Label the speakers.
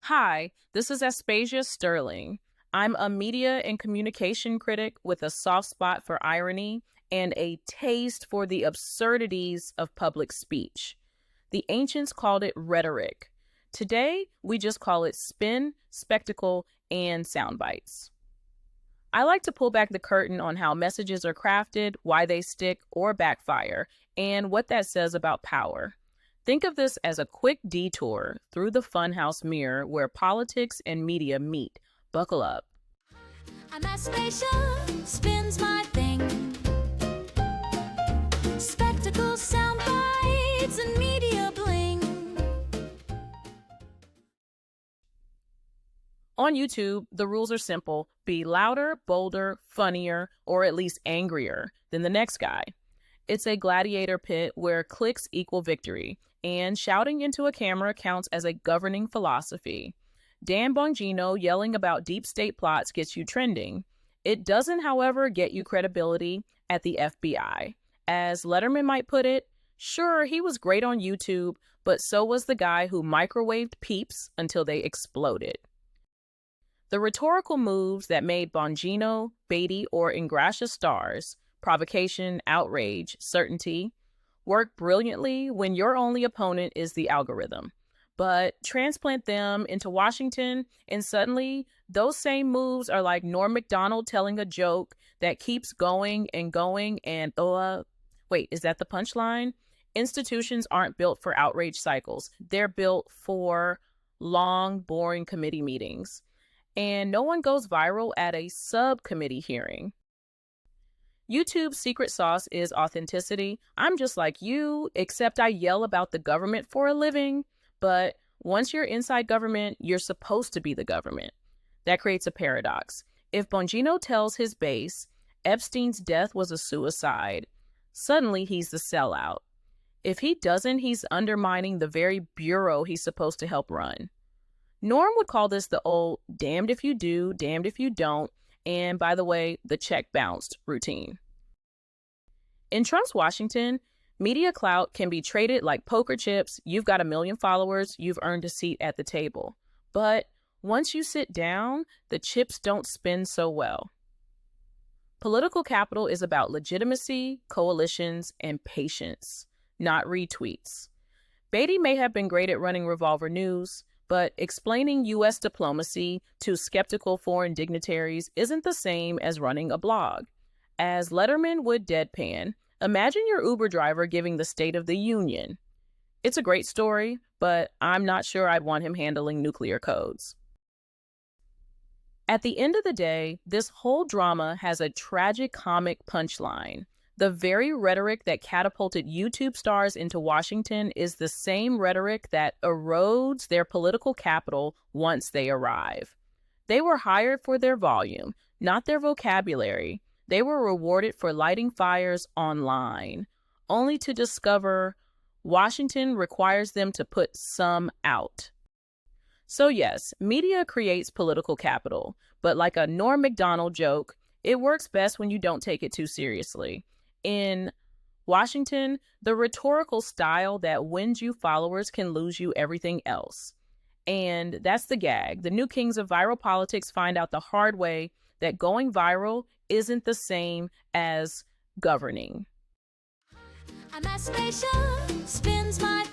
Speaker 1: Hi, this is Aspasia Sterling. I'm a media and communication critic with a soft spot for irony and a taste for the absurdities of public speech. The ancients called it rhetoric. Today, we just call it spin, spectacle, and sound bites. I like to pull back the curtain on how messages are crafted, why they stick or backfire, and what that says about power. Think of this as a quick detour through the funhouse mirror where politics and media meet. Buckle up.
Speaker 2: I'm Aspasia, spins my thing. Spectacle, sound bites, and media bling.
Speaker 1: On YouTube, the rules are simple. Be louder, bolder, funnier, or at least angrier than the next guy. It's a gladiator pit where clicks equal victory, and shouting into a camera counts as a governing philosophy. Dan Bongino yelling about deep state plots gets you trending. It doesn't, however, get you credibility at the FBI. As Letterman might put it, sure, he was great on YouTube, but so was the guy who microwaved peeps until they exploded. The rhetorical moves that made Bongino, Beattie, or Ingrassia stars, provocation, outrage, certainty, work brilliantly when your only opponent is the algorithm. But transplant them into Washington, and suddenly those same moves are like Norm Macdonald telling a joke that keeps going and going and, wait, is that the punchline? Institutions aren't built for outrage cycles. They're built for long, boring committee meetings. And no one goes viral at a subcommittee hearing. YouTube's secret sauce is authenticity. I'm just like you, except I yell about the government for a living. But once you're inside government, you're supposed to be the government. That creates a paradox. If Bongino tells his base Epstein's death was a suicide, suddenly he's the sellout. If he doesn't, he's undermining the very bureau he's supposed to help run. Norm would call this the old damned if you do, damned if you don't, and by the way, the check bounced routine. In Trump's Washington, media clout can be traded like poker chips. You've got 1 million followers, you've earned a seat at the table. But once you sit down, the chips don't spin so well. Political capital is about legitimacy, coalitions, and patience, not retweets. Beattie may have been great at running Revolver News, but explaining U.S. diplomacy to skeptical foreign dignitaries isn't the same as running a blog. As Letterman would deadpan, imagine your Uber driver giving the State of the Union. It's a great story, but I'm not sure I'd want him handling nuclear codes. At the end of the day, this whole drama has a tragicomic punchline. The very rhetoric that catapulted YouTube stars into Washington is the same rhetoric that erodes their political capital once they arrive. They were hired for their volume, not their vocabulary. They were rewarded for lighting fires online, only to discover Washington requires them to put some out. So yes, media creates political capital, but like a Norm Macdonald joke, it works best when you don't take it too seriously. In Washington, the rhetorical style that wins you followers can lose you everything else. And that's the gag. The new kings of viral politics find out the hard way that going viral isn't the same as governing.
Speaker 2: I'm Aspasia, spins my